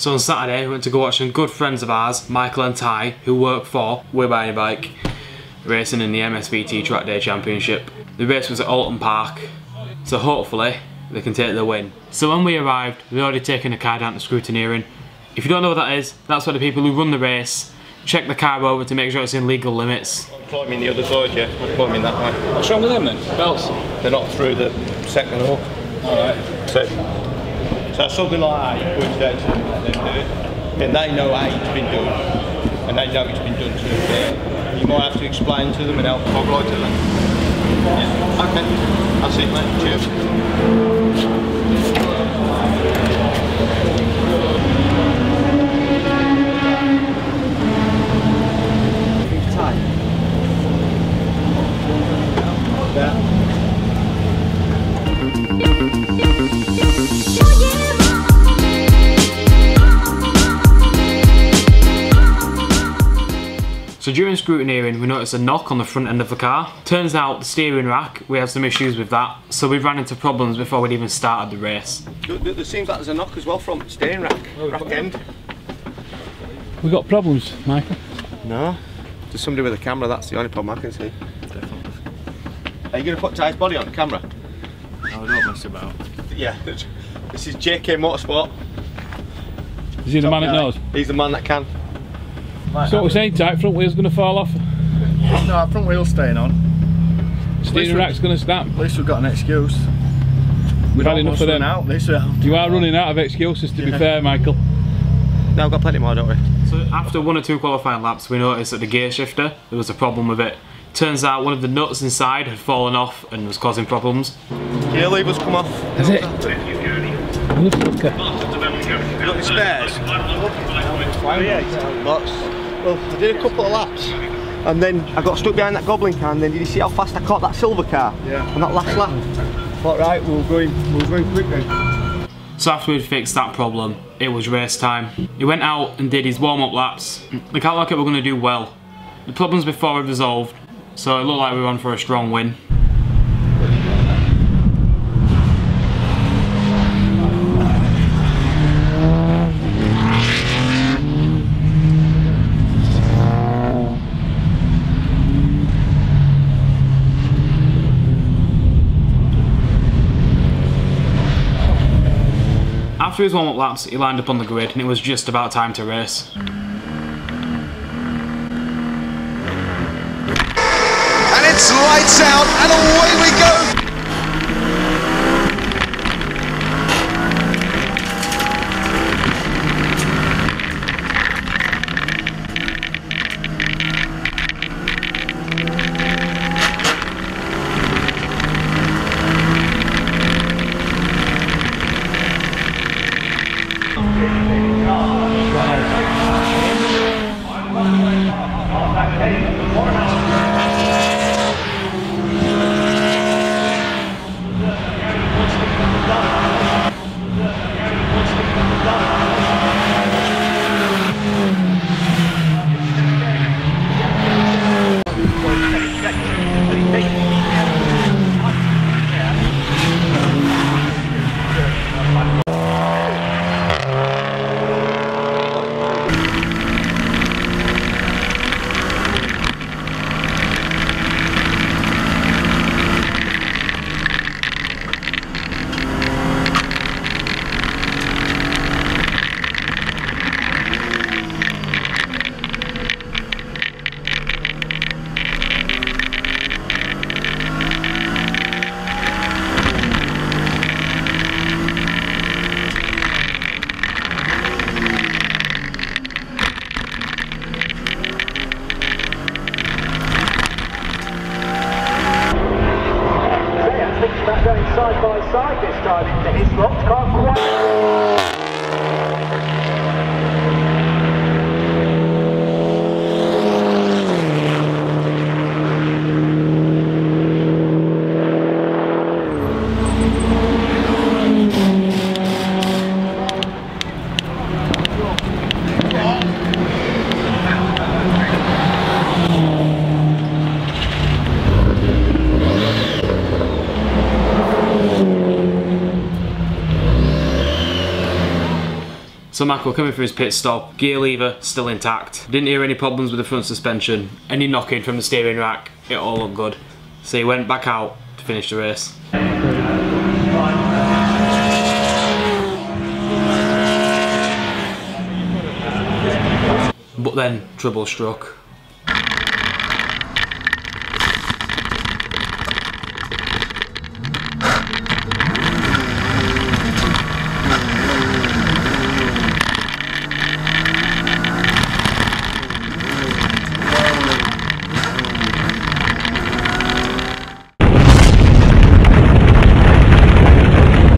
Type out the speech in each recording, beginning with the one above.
So on Saturday we went to go watch some good friends of ours, Michael and Ty, who work for We're Buying a Bike, racing in the MSVT Track Day Championship. The race was at Alton Park, so hopefully they can take the win. So when we arrived, we'd already taken the car down to scrutineering. If you don't know what that is, that's where the people who run the race check the car over to make sure it's in legal limits. Climbing the other side, yeah. Climbing that way. What's wrong with them then? Belts? They're not through the second hook. Alright. So something like that, you put that to them and then do it. And they know how it's been done. And they know it's been done to them. You might have to explain to them and help highlight to them. Yeah. Okay. That's it, mate. Cheers. So during scrutineering we noticed a knock on the front end of the car. Turns out the steering rack, we had some issues with that, so we ran into problems before we'd even started the race. There seems like there's a knock as well from steering rack end. We got problems, Michael? No. There's somebody with a camera, that's the only problem I can see. Definitely. Are you going to put Ty's body on the camera? No, don't mess about. Yeah. This is JK Motorsport. Is he the man that knows? He's the man that can. So what we're saying, Ty, front wheel's going to fall off? No, front wheel's staying on. Steering rack's going to snap? At least we've got an excuse. We've had enough of them. Out this round. You are running out of excuses, to be fair, Michael. No, we've got plenty more, don't we? So after 1 or 2 qualifying laps we noticed that the gear shifter, there was a problem with it. Turns out one of the nuts inside had fallen off and was causing problems. Gear levers come off. Is it? You got any spares? Lots. Well, I did a couple of laps and then I got stuck behind that goblin car, and then did you see how fast I caught that silver car? Yeah. On that last lap? Thought, right, we're going quick then. So after we'd fixed that problem, it was race time. He went out and did his warm-up laps. They looked like it were going to do well. The problems before were resolved, so it looked like we were on for a strong win. After his warm-up laps, he lined up on the grid and it was just about time to race. And it's lights out and away we go! Going side by side this time into his slot, can't quite... So Michael coming through his pit stop, gear lever still intact. Didn't hear any problems with the front suspension, any knocking from the steering rack, it all looked good. So he went back out to finish the race. But then trouble struck.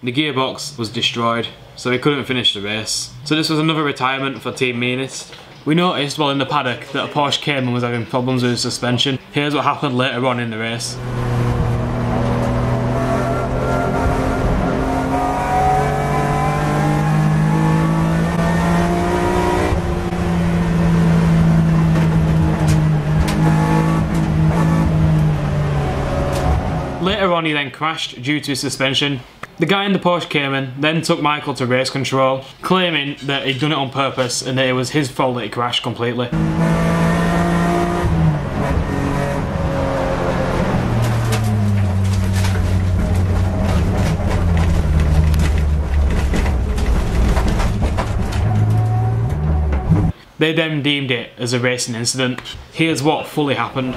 The gearbox was destroyed, so he couldn't finish the race. So this was another retirement for Team Meanest. We noticed while in the paddock that a Porsche Cayman was having problems with the suspension. Here's what happened later on in the race. Later on he then crashed due to his suspension. The guy in the Porsche Cayman then took Michael to race control, claiming that he'd done it on purpose and that it was his fault that he crashed completely. They then deemed it as a racing incident. Here's what fully happened.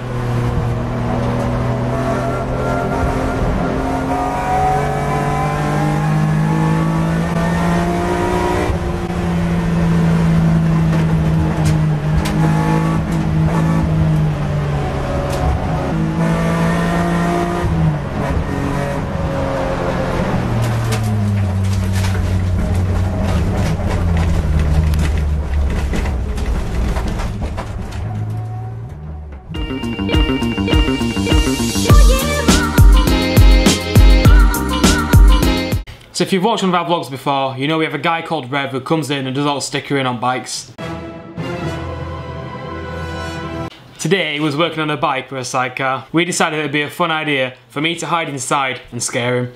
So if you've watched one of our vlogs before, you know we have a guy called Rev who comes in and does all the stickering on bikes. Today he was working on a bike for a sidecar. We decided it would be a fun idea for me to hide inside and scare him.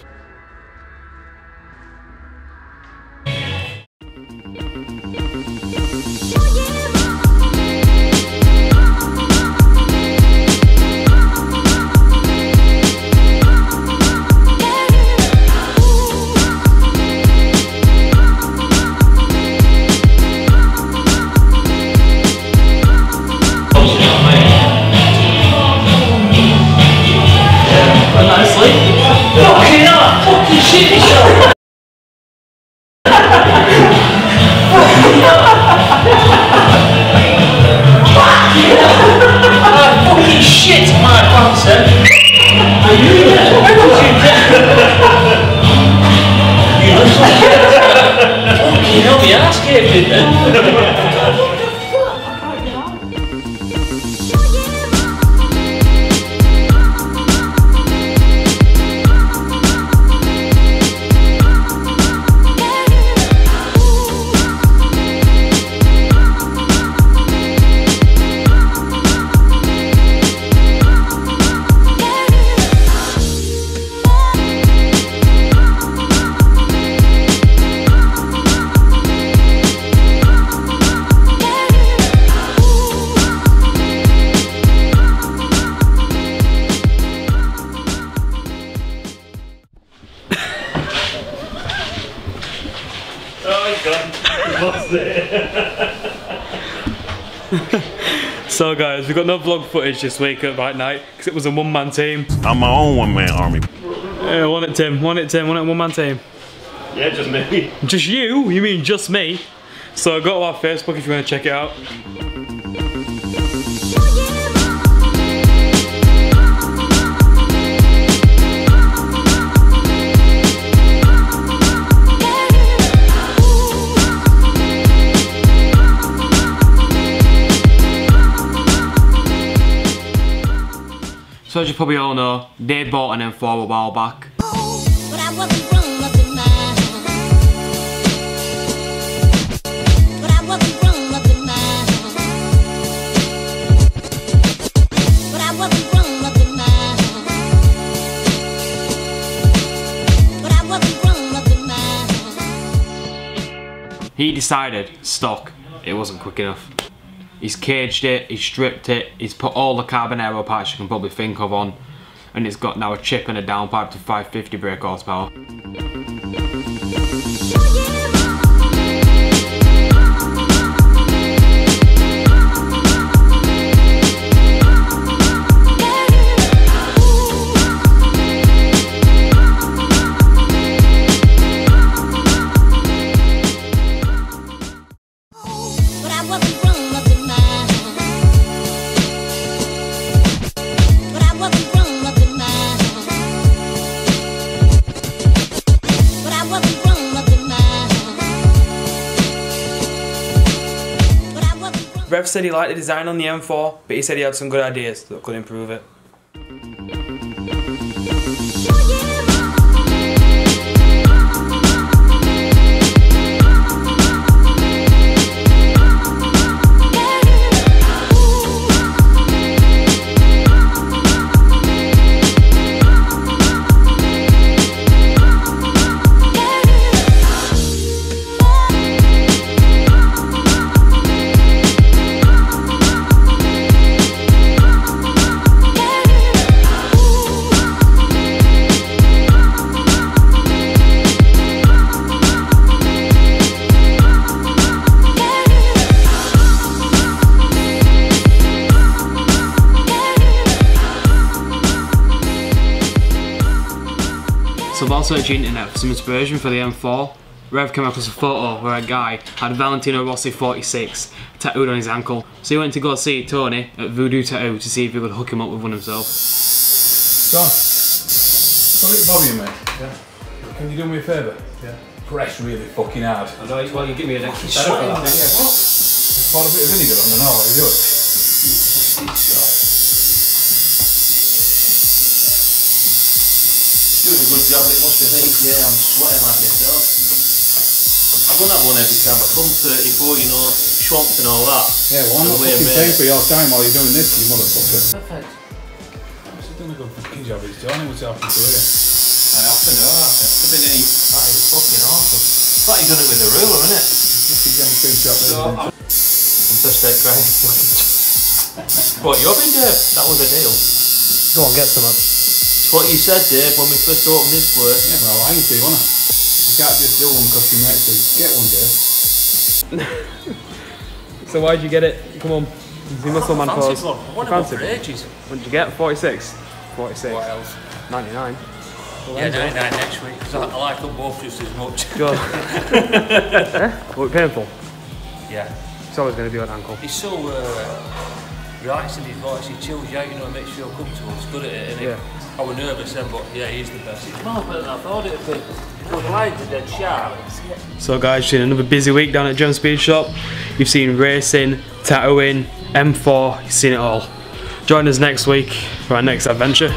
So guys, we've got no vlog footage this week at Bike Night because it was a one-man team. I'm my own one-man army. Want it Tim, want it Tim, want it one-man team? Yeah, just me. Just you? You mean just me? So go to our Facebook if you want to check it out. So as you probably all know, they bought an M4 a while back. But I wasn't grown up in mind. But I wasn't grown up in mind. But I wasn't grown up in mind. But I wasn't grown up in mind. He decided, stock, it wasn't quick enough. He's caged it, he's stripped it, he's put all the carbon aero parts you can probably think of on, and it's got now a chip and a downpipe to 550 brake horsepower. Rev said he liked the design on the M4, but he said he had some good ideas that could improve it. So while searching the internet for some inspiration for the M4, Rev came across a photo where a guy had Valentino Rossi 46 tattooed on his ankle. So he went to go see Tony at Voodoo Tattoo to see if he could hook him up with one himself. John, sorry to bother you, mate. Yeah. Can you do me a favour? Yeah. Press really fucking hard. I know, well, you give me an extra set for that. Yeah, what? Just pour a bit of vinegar on and all, how you do it? Doing a good job, it must be me. Yeah, I'm sweating like yourself. I won't have one every time I come 34, you know, swamped and all that. Yeah, well, I'm not fucking paying for your time while you're doing this, you motherfucker. Perfect. I've done a good fucking job, it's Johnny, what's happened to you? I have to know, it's been neat. That is fucking awesome. It's like you've done it with a ruler, isn't it? Fucking Jem Speed shop there. I'm just dead crying. What, you having, Dave? That was a deal. Go on, get some up. What you said, Dave, when we first opened this place. Yeah, well, I ain't do, wanna? You can't just do one because your mate says, get one, Dave. So why'd you get it? Come on. You muscle man pose. I wanted one for ages. What did you get? 46? 46. What else? 99. Well, yeah, 99 next week, because I like them both just as much. Good. Yeah? Was it painful? Yeah. It's always going to be on ankle. He's so relaxed in his voice, he chills you out, you know, it makes you feel comfortable. He's good at it, isn't he? Yeah. I was nervous then, but yeah, he's the best. It's more better than I thought it would be. The lines are dead sharp. So guys, you've seen another busy week down at Jem Speed Shop. You've seen racing, tattooing, M4, you've seen it all. Join us next week for our next adventure.